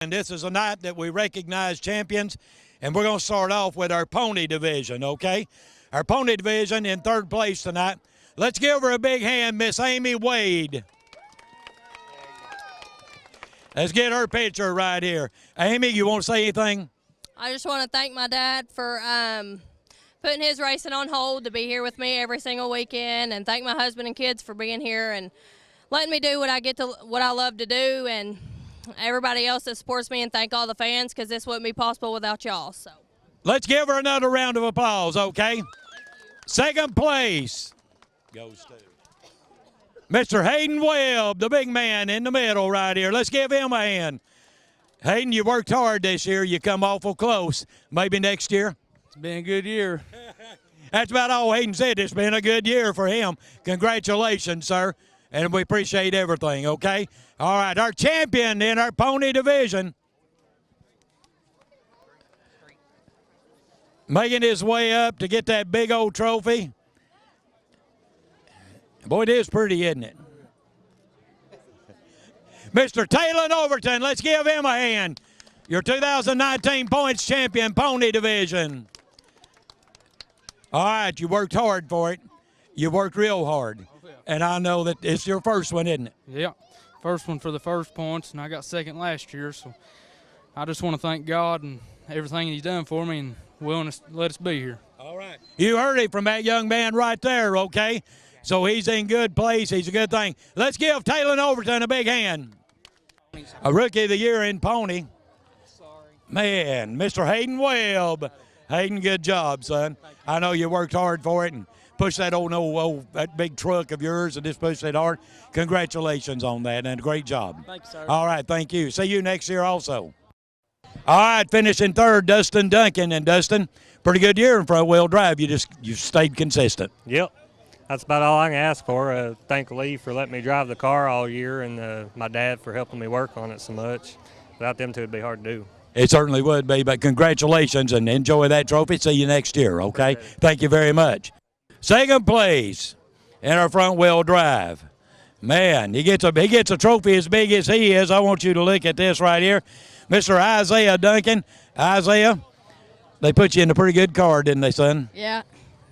And this is a night that we recognize champions, and we're going to start off with our pony division, okay? Our pony division in third place tonight. Let's give her a big hand, Miss Amy Wade. Let's get her picture right here. Amy, you want to say anything? I just want to thank my dad for putting his racing on hold to be here with me every single weekend, and thank my husband and kids for being here and letting me do what I love to do, and everybody else that supports me, and thank all the fans, because this wouldn't be possible without y'all. So let's give her another round of applause, okay? Second place goes to Mr. Hayden Webb, the big man in the middle right here. Let's give him a hand. Hayden, you worked hard this year. You come awful close. Maybe next year? It's been a good year. That's about all Hayden said. It's been a good year for him. Congratulations, sir. And we appreciate everything, okay? All right, our champion in our pony division, making his way up to get that big old trophy. Boy, it is pretty, isn't it? Mr. Taylor Overton, let's give him a hand. Your 2019 points champion pony division. All right, you worked hard for it. You worked real hard. And I know that it's your first one, isn't it? Yeah, first one for the first points, and I got second last year. So I just want to thank God and everything He's done for me and willing to let us be here. All right. You heard it from that young man right there, okay? So he's in good place. He's a good thing. Let's give Taylor Overton a big hand. A Rookie of the Year in pony. Man, Mr. Hayden Webb. Hayden, good job, son. I know you worked hard for it and pushed that that big truck of yours and just pushed it hard. Congratulations on that, and a great job. Thanks, sir. All right, thank you. See you next year also. All right, finishing third, Dustin Dunkin. And Dustin, pretty good year in front-wheel drive. You stayed consistent. Yep. That's about all I can ask for. Thank Lee for letting me drive the car all year, and my dad for helping me work on it so much. Without them two, it'd be hard to do. It certainly would be, but congratulations and enjoy that trophy. See you next year, okay? Thank you very much. Second place in our front-wheel drive. Man, he gets a trophy as big as he is. I want you to look at this right here. Mr. Isaiah Duncan. Isaiah, they put you in a pretty good car, didn't they, son? yeah.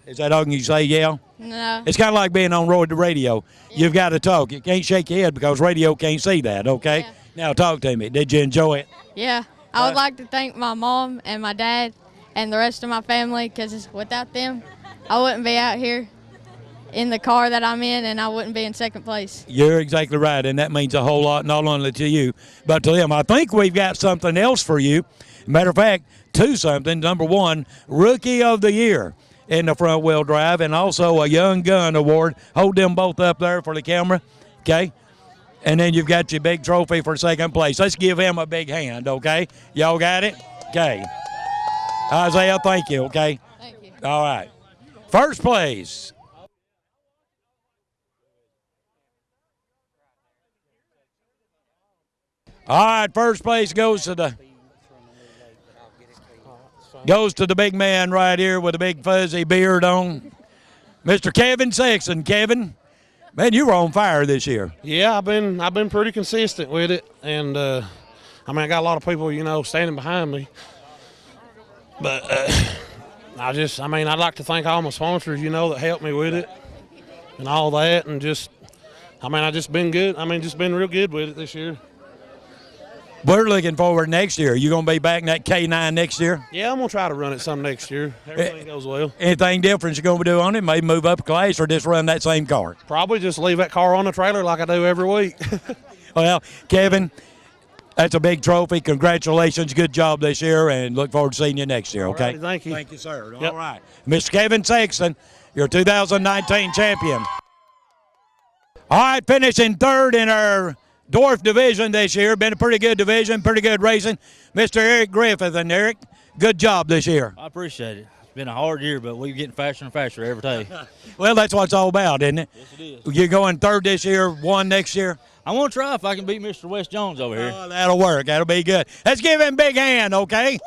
Is that all you say, yeah? No. It's kind of like being on road to radio. Yeah. You've got to talk. You can't shake your head because radio can't see that, okay? Yeah. Now talk to me. Did you enjoy it? Yeah. I would like to thank my mom and my dad and the rest of my family, because without them, I wouldn't be out here in the car that I'm in, and I wouldn't be in second place. You're exactly right, and that means a whole lot, not only to you, but to them. I think we've got something else for you. Matter of fact, something. Number one, Rookie of the Year in the front-wheel drive, and also a Young Gun Award. Hold them both up there for the camera, okay? And then you've got your big trophy for second place. Let's give him a big hand, okay? Y'all got it? Okay. Isaiah, thank you, okay? Thank you. All right. First place. All right, first place goes to the big man right here with a big fuzzy beard on, Mr. Kevin Sexton. Kevin, man, you were on fire this year. Yeah, I've been pretty consistent with it, and I got a lot of people, standing behind me. But I'd like to thank all my sponsors, that helped me with it and all that, and I just been good. Just been real good with it this year. We're looking forward next year. You going to be back in that K9 next year? Yeah, I'm going to try to run it some next year. Everything goes well. Anything different you're going to do on it? Maybe move up a class or just run that same car? Probably just leave that car on the trailer like I do every week. Well, Kevin, that's a big trophy. Congratulations. Good job this year, and look forward to seeing you next year, okay? Alrighty, thank you. Thank you, sir. Yep. All right. Mr. Kevin Sexton, your 2019 champion. All right, finishing third in our Dwarf division this year. Been a pretty good division, pretty good racing. Mr. Eric Griffith. And Eric, good job this year. I appreciate it. It's been a hard year, but we're getting faster and faster every day. Well, that's what it's all about, isn't it? Yes, it is. You're going third this year, one next year? I want to try if I can beat Mr. West Jones over here. Oh, that'll work. That'll be good. Let's give him a big hand, okay?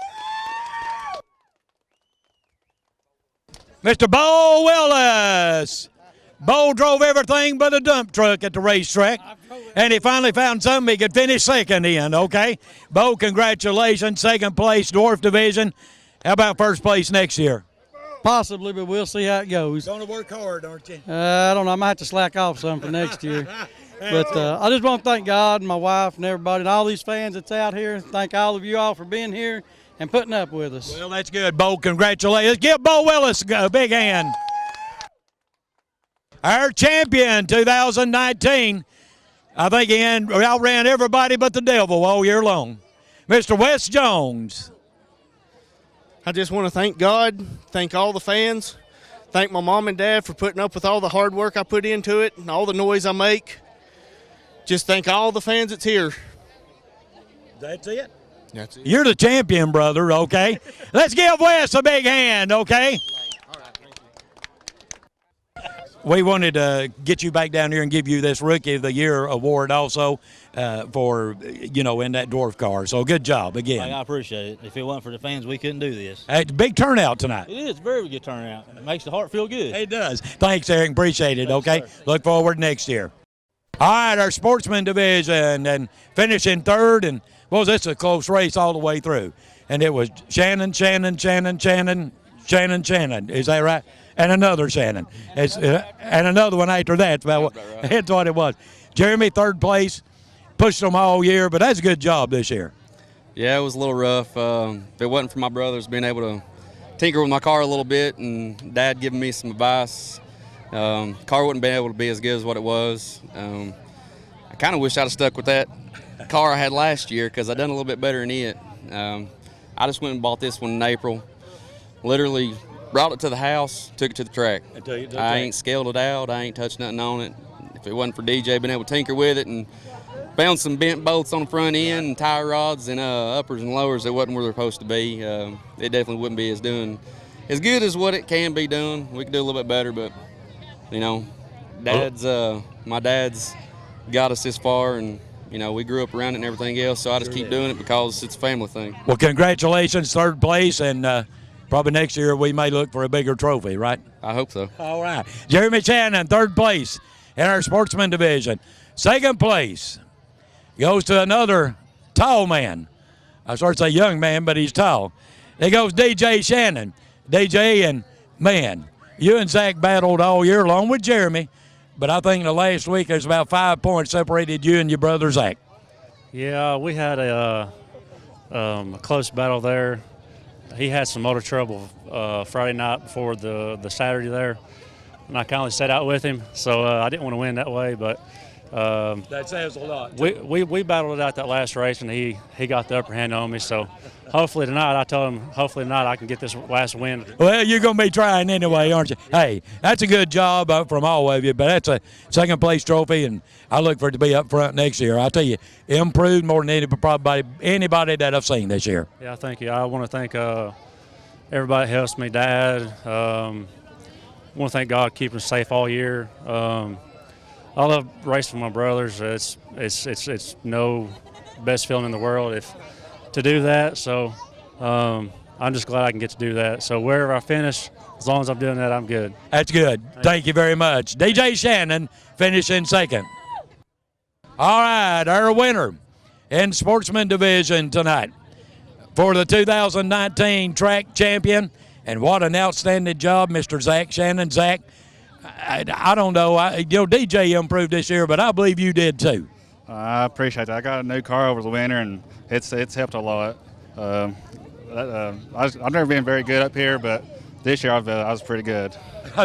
Mr. Bo Willis. Bo drove everything but a dump truck at the racetrack, and he finally found something he could finish second in, okay? Bo, congratulations, second place, Dwarf Division. How about first place next year? Possibly, but we'll see how it goes. Going to work hard, aren't you? I don't know. I might have to slack off some for next year. But I just want to thank God and my wife and everybody and all these fans that's out here. Thank all of you all for being here and putting up with us. Well, that's good, Bo. Congratulations. Give Bo Willis a big hand. Our champion 2019. I think he outran everybody but the devil all year long. Mr. Wes Jones. I just want to thank God, thank all the fans, thank my mom and dad for putting up with all the hard work I put into it and all the noise I make. Just thank all the fans that's here. That's it? That's it. You're the champion, brother, okay? Let's give Wes a big hand, okay? We wanted to get you back down here and give you this Rookie of the Year award also for, in that dwarf car. So good job again. I appreciate it. If it wasn't for the fans, we couldn't do this. Hey, big turnout tonight. It is a very good turnout. It makes the heart feel good. It does. Thanks, Eric. Appreciate it, okay? Look forward next year. All right, our sportsman division and finishing third. And, this is a close race all the way through. And it was Shannon. Is that right? And another Shannon. And another one after that. That's what it was. Jeremy, third place. Pushed them all year, but that's a good job this year. Yeah, it was a little rough. If it wasn't for my brothers being able to tinker with my car a little bit and Dad giving me some advice, car wouldn't be able to be as good as what it was. I kind of wish I'd have stuck with that car I had last year because I done a little bit better than it. I just went and bought this one in April. Literally brought it to the house, took it to the track. I ain't scaled it out. I ain't touched nothing on it. If it wasn't for DJ being able to tinker with it and found some bent bolts on the front end and tie rods and uppers and lowers that wasn't where they're supposed to be, it definitely wouldn't be as good as what it can be doing. We could do a little bit better, but my dad's got us this far, and we grew up around it and everything else. So I just keep doing it because it's a family thing. Well, congratulations, third place, and probably next year we may look for a bigger trophy, right? I hope so. All right, Jeremy Shannon, third place in our sportsman division. Second place goes to another tall man. I started to say young man, but he's tall. It goes DJ Shannon. DJ, and man, you and Zach battled all year long with Jeremy, but I think in the last week there's about 5 points separated you and your brother Zach. Yeah, we had a close battle there. He had some motor trouble Friday night before the Saturday there, and I kindly sat out with him, so I didn't want to win that way, but that says a lot. We battled it out that last race, and he got the upper hand on me. So hopefully tonight, I told him, hopefully tonight I can get this last win. Well, you're going to be trying anyway, aren't you? Hey, that's a good job from all of you, but that's a second place trophy, and I look for it to be up front next year. I'll tell you, improved more than anybody that I've seen this year. Yeah, thank you. I want to thank everybody that helps me, Dad. I want to thank God keeping us safe all year. I love racing with my brothers. It's no best feeling in the world to do that. So I'm just glad I can get to do that. So wherever I finish, as long as I'm doing that, I'm good. That's good. Thank you very much. DJ Shannon finishing second. All right, our winner in sportsman division tonight for the 2019 track champion. And what an outstanding job, Mr. Zach Shannon. Zach, I don't know. DJ improved this year, but I believe you did too. I appreciate that. I got a new car over the winter, and it's helped a lot. I've never been very good up here, but this year I was pretty good.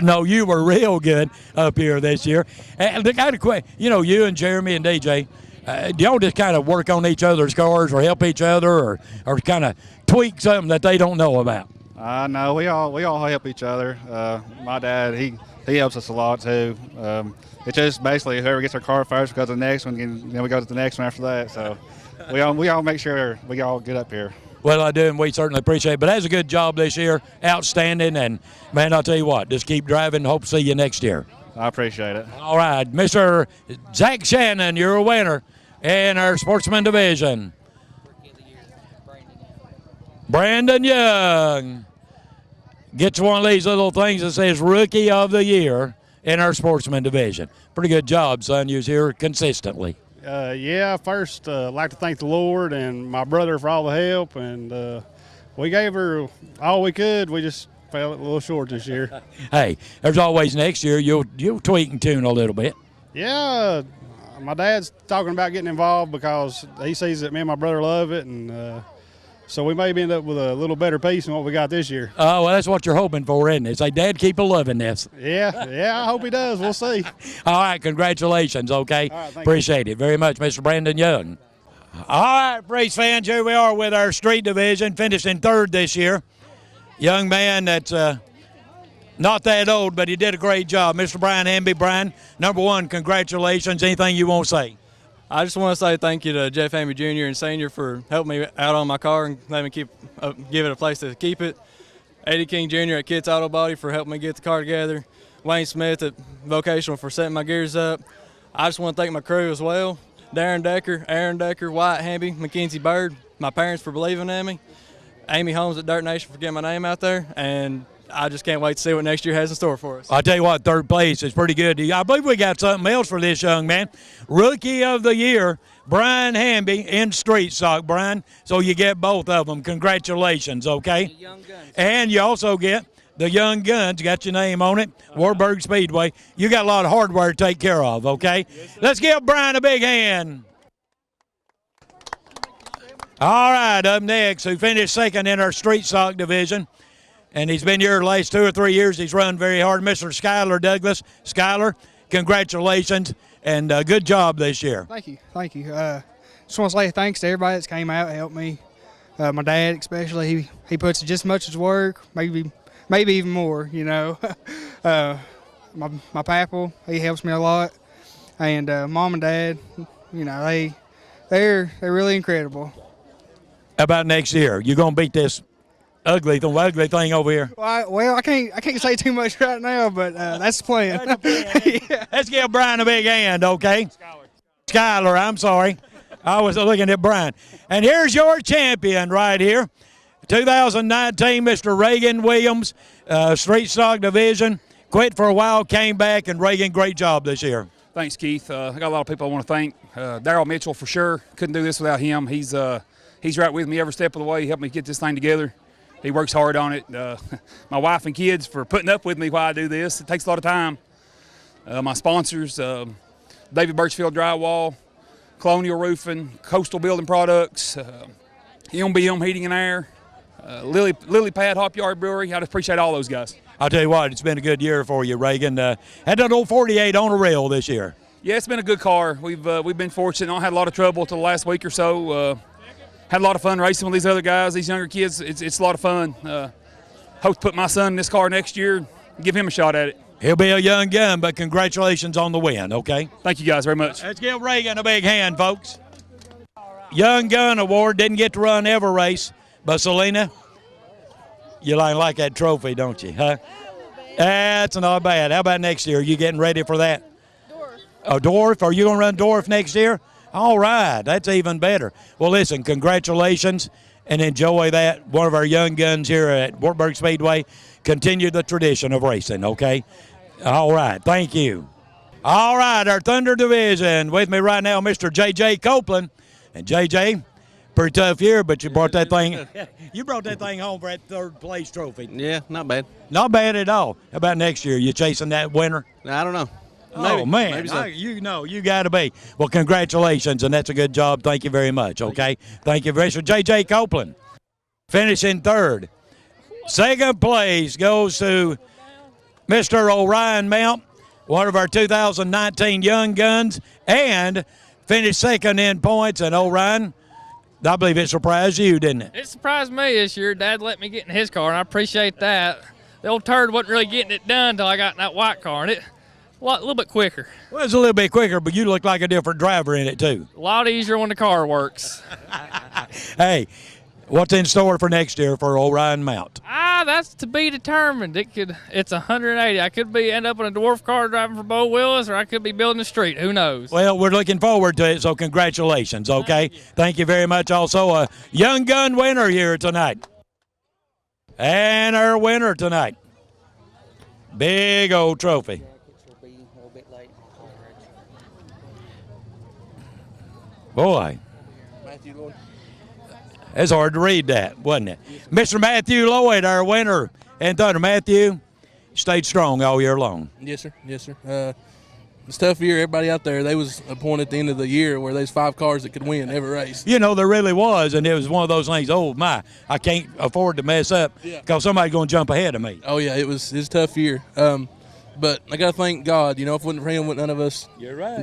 No, you were real good up here this year. And the kind of question, you and Jeremy and DJ, do y'all just kind of work on each other's cars or help each other or kind of tweak something that they don't know about? No, we all help each other. My dad, he helps us a lot too. It's just basically whoever gets their car first goes to the next one, and then we go to the next one after that. So we all make sure we all get up here. Well, I do, and we certainly appreciate it. But that's a good job this year, outstanding. And, man, I'll tell you what, just keep driving. Hope to see you next year. I appreciate it. All right, Mr. Zach Shannon, you're a winner in our sportsman division. Brandon Young gets one of these little things that says Rookie of the Year in our sportsman division. Pretty good job, son. You was here consistently. Yeah, first I'd like to thank the Lord and my brother for all the help, and we gave her all we could. We just fell a little short this year. Hey, there's always next year. You'll tweak and tune a little bit. Yeah, my dad's talking about getting involved because he sees that me and my brother love it, and so we may end up with a little better piece than what we got this year. Oh, well, that's what you're hoping for, isn't it? Say, Dad, keep a loving this. Yeah, I hope he does. We'll see. All right, congratulations, okay? All right, Appreciate it very much, Mr. Brandon Young. All right, race fans, here we are with our street division, finishing third this year. Young man that's not that old, but he did a great job. Mr. Brian Hamby. Brian, number one, congratulations. Anything you want to say? I just want to say thank you to Jeff Hamby Jr. and Sr. for helping me out on my car and letting me give it a place to keep it. Eddie King Jr. at Kids Auto Body for helping me get the car together. Wayne Smith at Vocational for setting my gears up. I just want to thank my crew as well. Darren Decker, Aaron Decker, Wyatt Hamby, Mackenzie Bird, my parents for believing in me. Amy Holmes at Dirt Nation for getting my name out there. And I just can't wait to see what next year has in store for us. I'll tell you what, third place is pretty good. I believe we got something else for this young man. Rookie of the Year, Brian Hamby in Street Stock, Brian. So you get both of them. Congratulations, okay? The Young Guns. And you also get the Young Guns. Got your name on it, Wartburg Speedway. You got a lot of hardware to take care of, okay? Yes, let's give Brian a big hand. All right, up next, who finished second in our Street Stock division, and he's been here the last 2 or 3 years. He's run very hard, Mr. Schuyler Douglas. Schuyler, congratulations, and good job this year. Thank you. Just want to say thanks to everybody that's came out and helped me. My dad especially, he puts just as much as work, maybe even more, you know. My papa, he helps me a lot, and mom and dad, you know, they're really incredible. How about next year? You gonna beat this ugly thing over here? Well, I can't say too much right now, but that's the plan. Yeah. Let's give Brian a big hand, okay? Schuyler, I'm sorry. I was looking at Brian. And here's your champion right here. 2019, Mr. Regan Williams, Street Stock Division. Quit for a while, came back, and Regan, great job this year. Thanks, Keith. I got a lot of people I want to thank. Darryl Mitchell, for sure. Couldn't do this without him. He's right with me every step of the way. He helped me get this thing together. He works hard on it. My wife and kids for putting up with me while I do this. It takes a lot of time. My sponsors, David Birchfield Drywall, Colonial Roofing, Coastal Building Products, MBM Heating and Air, Lily Pad Hop Yard Brewery. I just appreciate all those guys. I'll tell you what, it's been a good year for you, Reagan. Had that old 48 on a rail this year. Yeah, it's been a good car. We've been fortunate. Not had a lot of trouble till the last week or so. Had a lot of fun racing with these other guys, these younger kids. It's a lot of fun. Hope to put my son in this car next year, give him a shot at it. He'll be a young gun, but congratulations on the win, okay? Thank you guys very much. Let's give Reagan a big hand, folks. Young Gun Award, didn't get to run every race, but Selena, you like that trophy, don't you, huh? That's not bad. How about next year? You getting ready for that? Dwarf. A Dwarf? Are you going to run Dwarf next year? All right, that's even better. Well, listen, congratulations and enjoy that. One of our young guns here at Wartburg Speedway. Continue the tradition of racing, okay? All right, thank you. All right, our Thunder Division. With me right now, Mr. J.J. Copeland. And J.J., pretty tough year, but you brought that thing. You brought that thing home for that third place trophy. Yeah, not bad. Not bad at all. How about next year? You chasing that winner? I don't know. Maybe, oh, man, maybe so. You got to be. Well, congratulations, and that's a good job. Thank you very much, okay? Thank you very much. J.J. Copeland, finishing third. Second place goes to Mr. Orion Mount, one of our 2019 Young Guns, and finished second in points. And Orion, I believe it surprised you, didn't it? It surprised me this year. Dad let me get in his car, and I appreciate that. The old turd wasn't really getting it done until I got in that white car, and it a little bit quicker. Well, it's a little bit quicker, but you look like a different driver in it, too. A lot easier when the car works. Hey, what's in store for next year for Orion Mount? That's to be determined. It's 180. I could end up in a dwarf car driving for Bo Willis, or I could be building a street. Who knows? Well, we're looking forward to it, so congratulations, okay? Thank you very much. Also, a Young Gun winner here tonight. And our winner tonight. Big old trophy. Boy. Matthew Lloyd. It's hard to read that, wasn't it? Mr. Matthew Lloyd, our winner in Thunder. Matthew stayed strong all year long. Yes, sir. Yes, sir. It's a tough year. Everybody out there, they was a point at the end of the year where there's 5 cars that could win every race. You know, there really was, and it was one of those things, oh, my, I can't afford to mess up because somebody's going to jump ahead of me. Oh, yeah, it was a tough year. But I got to thank God. You know, if it wasn't for him, none of us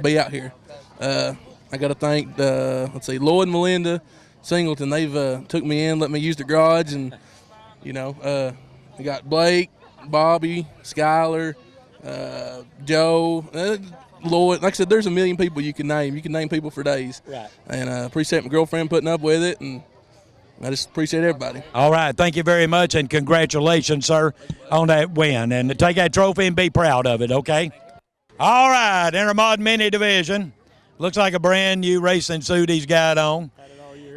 be out here. I got to thank, Lloyd and Melinda Singleton. They've took me in, let me use the garage, and, you know, we got Blake, Bobby, Schuyler, Joe, Lloyd. Like I said, there's a million people you can name. You can name people for days. Right. And I appreciate my girlfriend putting up with it, and I just appreciate everybody. All right. Thank you very much, and congratulations, sir, on that win. And take that trophy and be proud of it, okay? All right. Intermod Mini Division. Looks like a brand new racing suit he's got on.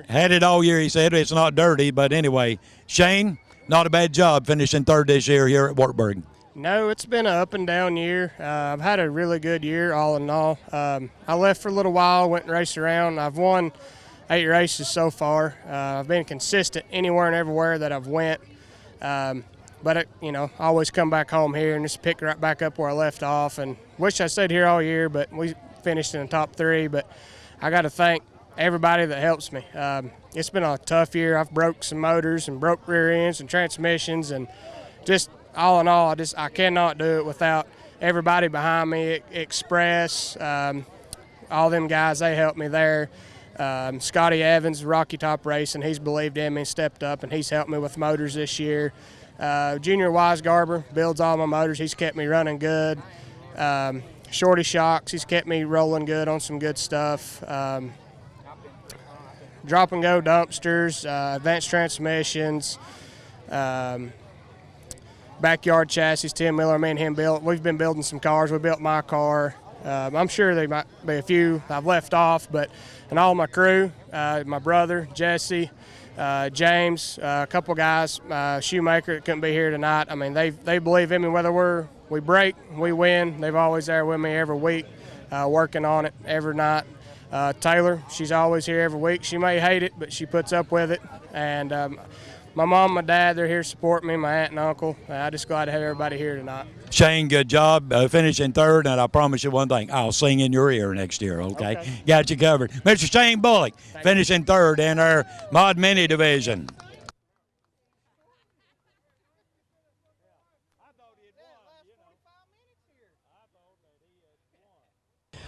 Had it all year, he said. It's not dirty, but anyway. Shane, not a bad job finishing third this year here at Wartburg. No, it's been an up and down year. I've had a really good year, all in all. I left for a little while, went and raced around. I've won 8 races so far. I've been consistent anywhere and everywhere that I've went. But you know, I always come back home here and just pick right back up where I left off. And wish I stayed here all year, but we finished in the top 3. But I got to thank everybody that helps me. It's been a tough year. I've broke some motors and broke rear ends and transmissions, and just all in all, I cannot do it without everybody behind me. Express, all them guys, they helped me there. Scotty Evans, Rocky Top Racing, he's believed in me and stepped up, and he's helped me with motors this year. Junior Wisegarber builds all my motors. He's kept me running good. Shorty Shocks, he's kept me rolling good on some good stuff. Drop and go dumpsters, advanced transmissions, backyard chassis. Tim Miller, me and him built. We've been building some cars. We built my car. I'm sure there might be a few I've left off, but and all my crew, my brother Jesse, James, a couple guys, Shoemaker that couldn't be here tonight. I mean, they believe in me whether we break, we win. They've always there with me every week, working on it every night. Taylor, she's always here every week. She may hate it, but she puts up with it. And my mom, my dad, they're here to support me, my aunt and uncle. I'm just glad to have everybody here tonight. Shane, good job finishing third, and I promise you one thing, I'll sing in your ear next year, okay? Got you covered. Mr. Shane Bullock, finishing third in our Mod Mini Division.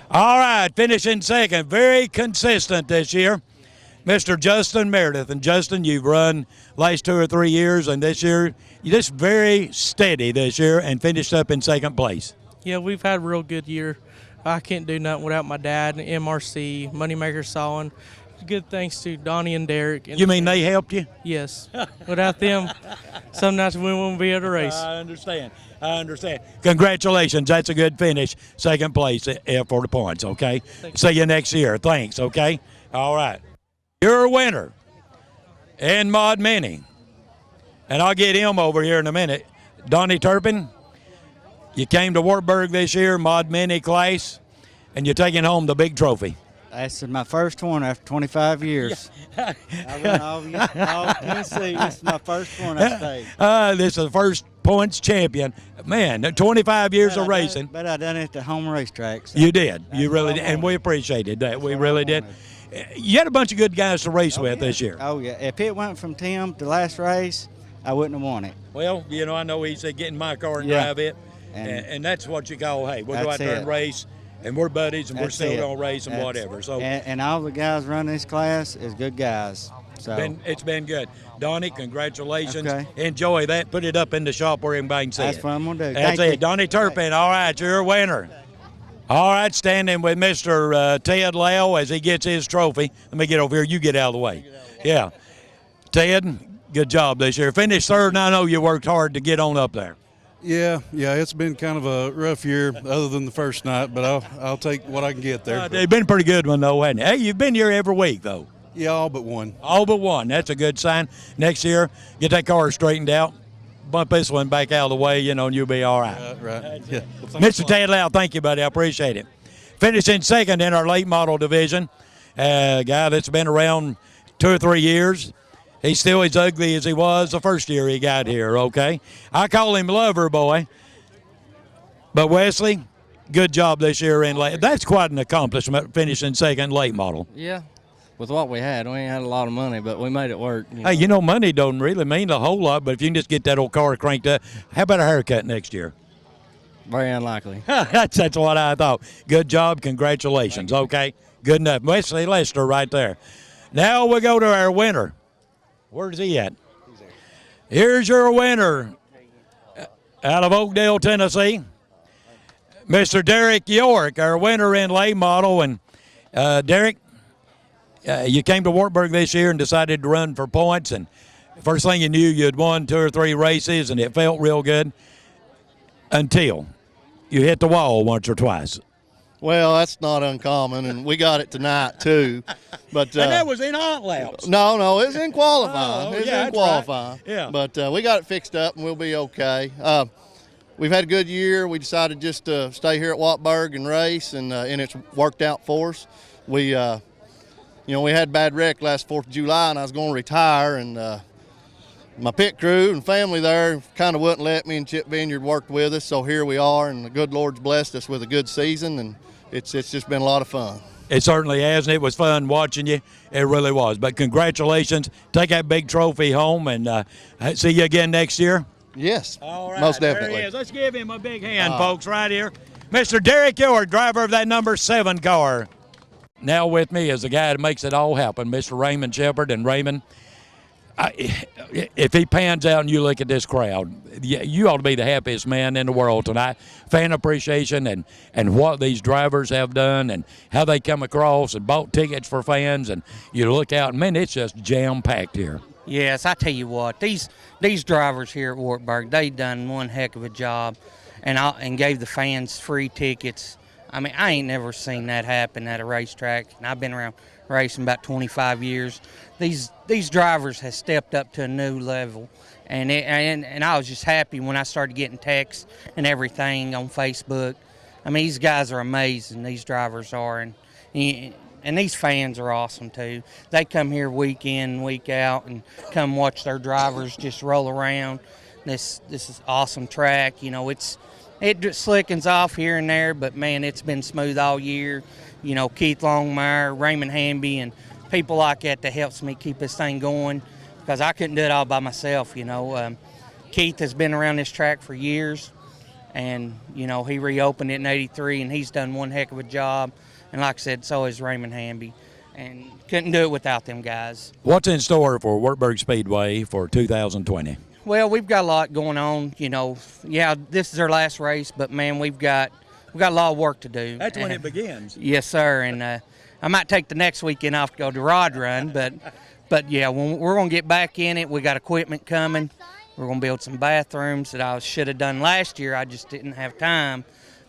All right, finishing second, very consistent this year, Mr. Justin Meredith. And Justin, you've run last 2 or 3 years, and this year you're just very steady this year and finished up in second place. Yeah, we've had a real good year. I can't do nothing without my dad and MRC, Moneymaker Sawin. Good thanks to Donnie and Derek. You mean they helped you? Yes. Without them, sometimes we wouldn't be able to race. I understand. Congratulations. That's a good finish. Second place for the points, okay? See you next year. Thanks, okay? All right. Your winner in Mod Mini, and I'll get him over here in a minute. Donnie Turpin, you came to Wartburg this year, Mod Mini class, and you're taking home the big trophy. This is my first one after 25 years. I run all Tennessee. This is my first one I stayed. This is the first points champion. Man, 25 years of racing. But I done it at the home racetrack. So you did. You really did. And we appreciated that. We really did. You had a bunch of good guys to race with this year. Oh, yeah. If it went from Tim to last race, I wouldn't have won it. Well, you know, I know he said get in my car and drive it. And that's what you call, hey, we'll go out there and race. And we're buddies, and we're still going to race and whatever. So, and all the guys running this class is good guys. So it's been good. Donnie, congratulations. Okay. Enjoy that. Put it up in the shop where everybody can see That's it. what I'm going to do. That's Thank it. you. Donnie Turpin, all right, you're a winner. All right, standing with Mr. Ted Lau as he gets his trophy. Let me get over here. You get out of the way. Yeah. Ted, good job this year. Finished third, and I know you worked hard to get on up there. Yeah, it's been kind of a rough year other than the first night, but I'll take what I can get there. It's been a pretty good one, though, hasn't it? Hey, you've been here every week, though. Yeah, all but one. All but one. That's a good sign. Next year, get that car straightened out, bump this one back out of the way, you know, and you'll be all right. Right. Yeah. Mr. Ted Lau, thank you, buddy. I appreciate it. Finishing second in our late model division a guy that's been around 2 or 3 years. He's still as ugly as he was the first year he got here, okay? I call him Lover Boy. But Wesley, good job this year in late. That's quite an accomplishment, finishing second late model. Yeah, with what we had ain't had a lot of money, but we made it work. Hey, you know, money don't really mean a whole lot, but if you can just get that old car cranked up, how about a haircut next year? Very unlikely. that's what I thought. Good job. Congratulations. Okay, good enough. Wesley Lester right there. Now we go to our winner. Where's he at? Here's your winner out of Oakdale, Tennessee. Mr. Derek York, our winner in late model. And Derek, you came to Wartburg this year and decided to run for points. And first thing you knew, you'd won 2 or 3 races, and it felt real good until you hit the wall once or twice. Well, that's not uncommon, and we got it tonight too. But and that was in hot laps. No, it's in qualifying. Oh, it's yeah, in qualifying. Right. Yeah. But we got it fixed up, and we'll be okay. We've had a good year. We decided just to stay here at Wartburg and race, and it's worked out for us. We, we had a bad wreck last 4th of July, and I was going to retire, and my pit crew and family there kind of wouldn't let me, and Chip Vineyard worked with us, so here we are, and the good Lord's blessed us with a good season, and it's just been a lot of fun. It certainly has, and it was fun watching you. It really was. But congratulations. Take that big trophy home, and see you again next year. Yes, all right, most definitely. There he is. Let's give him a big hand, folks, right here. Mr. Derek York, driver of that number 7 car. Now with me is the guy that makes it all happen, Mr. Raymond Shepherd. And Raymond, if he pans out and you look at this crowd, you ought to be the happiest man in the world tonight. Fan appreciation and what these drivers have done and how they come across and bought tickets for fans. And you look out, and, man, it's just jam-packed here. Yes, I tell you what, these drivers here at Wartburg, they done one heck of a job and gave the fans free tickets. I mean, I ain't never seen that happen at a racetrack, and I've been around racing about 25 years. These drivers have stepped up to a new level, and I was just happy when I started getting texts and everything on Facebook. I mean, these guys are amazing, these drivers are, and these fans are awesome too. They come here week in, week out, and come watch their drivers just roll around. This is awesome track. You know, it just slickens off here and there, but man, it's been smooth all year. You know, Keith Longmire, Raymond Hamby, and people like that helps me keep this thing going, because I couldn't do it all by myself. You know, Keith has been around this track for years, and you know, he reopened it in '83, and he's done one heck of a job. And like I said, so is Raymond Hamby, and couldn't do it without them guys. What's in store for Wartburg Speedway for 2020? Well, we've got a lot going on. You know, yeah, this is our last race, but man, we've got a lot of work to do. That's when it begins. Yes, sir. And I might take the next weekend off to go to Rod Run, but yeah, we're going to get back in it. We got equipment coming. We're going to build some bathrooms that I should have done last year. I just didn't have time.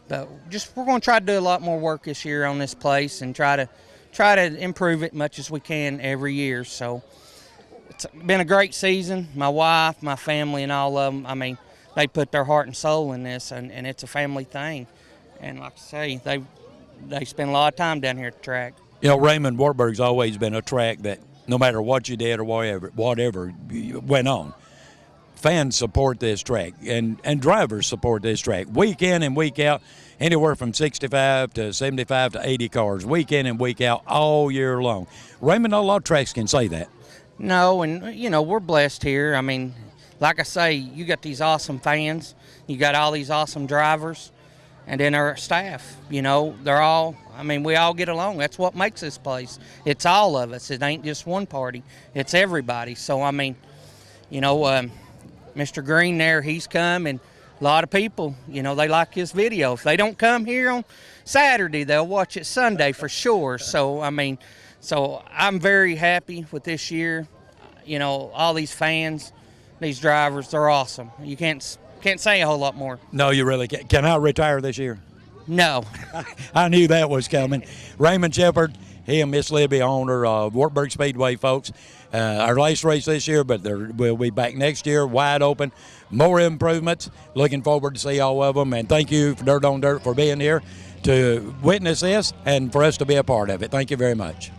But we're going to try to do a lot more work this year on this place and try to improve it much as we can every year. So it's been a great season. My wife, my family, and all of them, I mean, they put their heart and soul in this, and it's a family thing. And like I say, they spend a lot of time down here at the track. You know, Raymond, Wartburg's always been a track that no matter what you did or whatever went on, fans support this track, and drivers support this track week in and week out, anywhere from 65 to 75 to 80 cars, week in and week out, all year long. Raymond, not a lot of tracks can say that. No, and, you know, we're blessed here. I mean, like I say, you got these awesome fans, you got all these awesome drivers, and then our staff, you know, we all get along. That's what makes this place. It's all of us. It ain't just one party. It's everybody. So, I mean, you know, Mr. Green there, he's come, and a lot of people, you know, they like his video. If they don't come here on Saturday, they'll watch it Sunday for sure. So, I mean, I'm very happy with this year. You know, all these fans, these drivers, they're awesome. You can't say a whole lot more. No, you really can't. Can I retire this year? No. I knew that was coming. Raymond Shepherd, he and Miss Libby, owner of Wartburg Speedway, folks. Our last race this year, but we'll be back next year, wide open. More improvements. Looking forward to see all of them. And thank you for Dirt on Dirt for being here to witness this and for us to be a part of it. Thank you very much.